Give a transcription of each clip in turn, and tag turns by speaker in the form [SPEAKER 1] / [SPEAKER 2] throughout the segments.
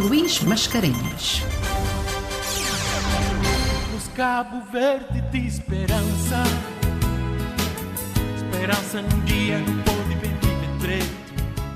[SPEAKER 1] Luís Mascarenhas.
[SPEAKER 2] Os Cabo Verde de esperança, esperança num dia no pôr de 2023.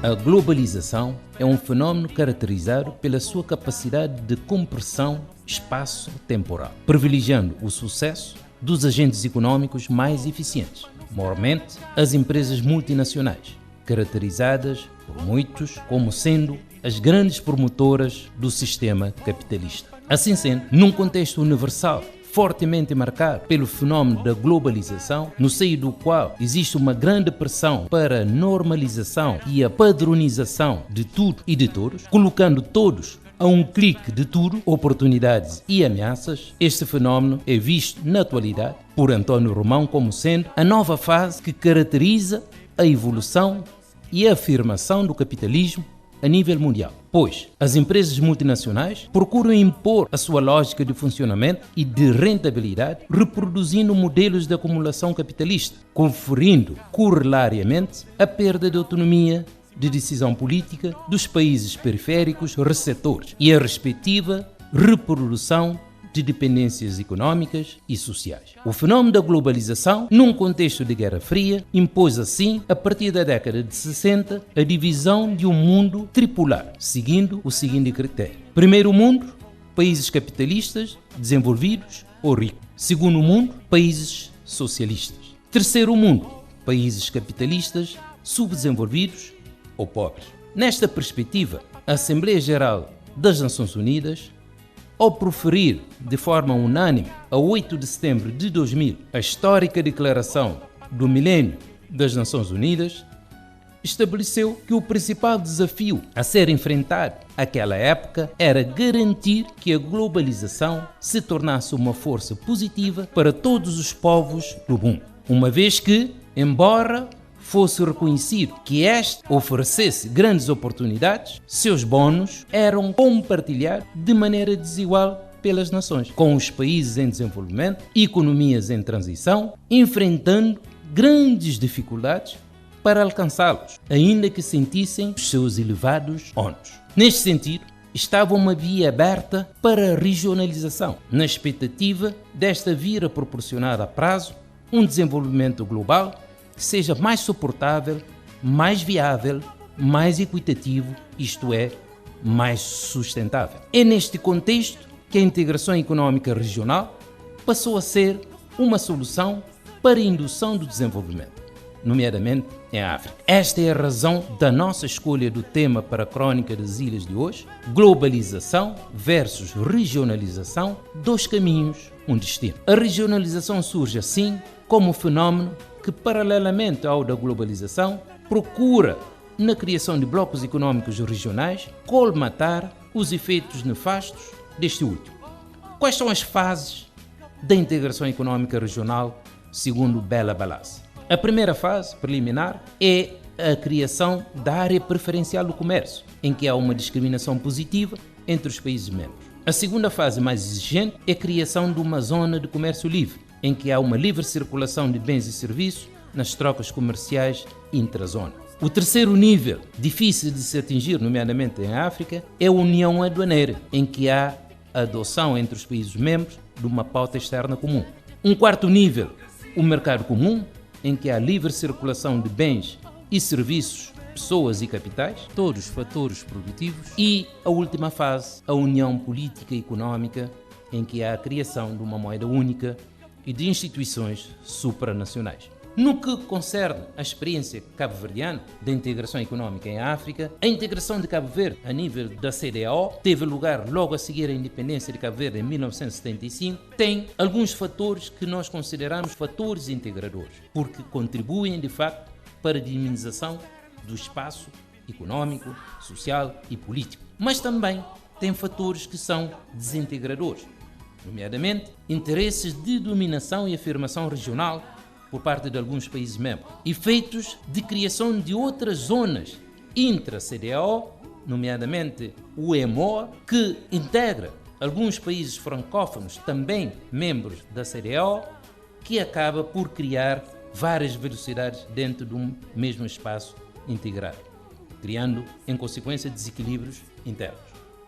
[SPEAKER 3] A globalização é um fenómeno caracterizado pela sua capacidade de compressão espaço-temporal, privilegiando o sucesso dos agentes econômicos mais eficientes, maiormente as empresas multinacionais, caracterizadas por muitos como sendo as grandes promotoras do sistema capitalista. Assim sendo, num contexto universal fortemente marcado pelo fenómeno da globalização, no seio do qual existe uma grande pressão para a normalização e a padronização de tudo e de todos, colocando todos a um clique de tudo, oportunidades e ameaças, este fenómeno é visto na atualidade por António Romão como sendo a nova fase que caracteriza a evolução e a afirmação do capitalismo a nível mundial, pois as empresas multinacionais procuram impor a sua lógica de funcionamento e de rentabilidade, reproduzindo modelos de acumulação capitalista, conferindo corelariamente a perda de autonomia de decisão política dos países periféricos receptores e a respectiva reprodução de dependências econômicas e sociais. O fenómeno da globalização, num contexto de Guerra Fria, impôs assim, a partir da década de 60, a divisão de um mundo tripolar, seguindo o seguinte critério. Primeiro mundo, países capitalistas, desenvolvidos ou ricos. Segundo mundo, países socialistas. Terceiro mundo, países capitalistas, subdesenvolvidos ou pobres. Nesta perspectiva, a Assembleia Geral das Nações Unidas, ao proferir de forma unânime, a 8 de setembro de 2000, a histórica Declaração do Milênio das Nações Unidas, estabeleceu que o principal desafio a ser enfrentado naquela época era garantir que a globalização se tornasse uma força positiva para todos os povos do mundo, uma vez que, embora fosse reconhecido que este oferecesse grandes oportunidades, seus bônus eram compartilhados de maneira desigual pelas nações, com os países em desenvolvimento e economias em transição, enfrentando grandes dificuldades para alcançá-los, ainda que sentissem os seus elevados ônus. Neste sentido, estava uma via aberta para a regionalização, na expectativa desta vir a proporcionar a prazo um desenvolvimento global que seja mais suportável, mais viável, mais equitativo, isto é, mais sustentável. É neste contexto que a integração econômica regional passou a ser uma solução para a indução do desenvolvimento, nomeadamente em África. Esta é a razão da nossa escolha do tema para a Crônica das Ilhas de hoje: globalização versus regionalização, dois caminhos, um destino. A regionalização surge assim como um fenómeno que, paralelamente ao da globalização, procura, na criação de blocos econômicos regionais, colmatar os efeitos nefastos deste último. Quais são as fases da integração econômica regional, segundo Bela Balassi? A primeira fase, preliminar, é a criação da área preferencial do comércio, em que há uma discriminação positiva entre os países membros. A segunda fase, mais exigente, é a criação de uma zona de comércio livre, em que há uma livre circulação de bens e serviços nas trocas comerciais intrazona. O terceiro nível, difícil de se atingir, nomeadamente em África, é a união aduaneira, em que há a adoção entre os países membros de uma pauta externa comum. Um quarto nível, o mercado comum, em que há livre circulação de bens e serviços, pessoas e capitais, todos os fatores produtivos. E a última fase, a união política e econômica, em que há a criação de uma moeda única e de instituições supranacionais. No que concerne à experiência cabo-verdiana da integração econômica em África, a integração de Cabo Verde a nível da CEDEAO teve lugar logo a seguir a independência de Cabo Verde em 1975. Tem alguns fatores que nós consideramos fatores integradores, porque contribuem de facto para a dinamização do espaço econômico, social e político. Mas também tem fatores que são desintegradores, nomeadamente interesses de dominação e afirmação regional por parte de alguns países membros, efeitos de criação de outras zonas intra-CEDEAO, nomeadamente o EMOA, que integra alguns países francófonos, também membros da CEDEAO, que acaba por criar várias velocidades dentro de um mesmo espaço integrado, criando, em consequência, desequilíbrios internos.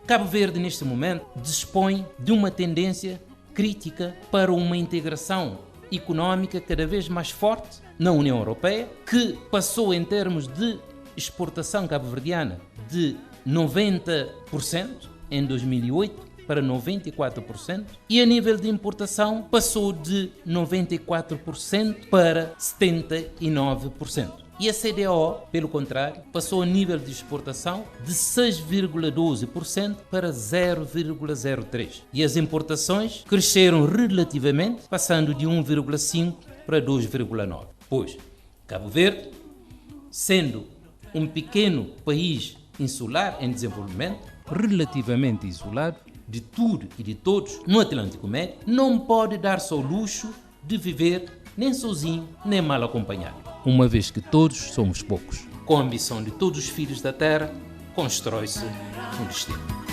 [SPEAKER 3] Cabo Verde, neste momento, dispõe de uma tendência crítica para uma integração económica cada vez mais forte na União Europeia, que passou em termos de exportação cabo-verdiana de 90% em 2008 para 94%, e a nível de importação passou de 94% para 79%. E a CDAO, pelo contrário, passou a nível de exportação de 6,12% para 0,03%. E as importações cresceram relativamente, passando de 1,5% para 2,9%. Pois, Cabo Verde, sendo um pequeno país insular em desenvolvimento, relativamente isolado de tudo e de todos no Atlântico Médio, não pode dar-se ao luxo de viver nem sozinho, nem mal acompanhado. Uma vez que todos somos poucos. Com a ambição de todos os filhos da terra, constrói-se um destino.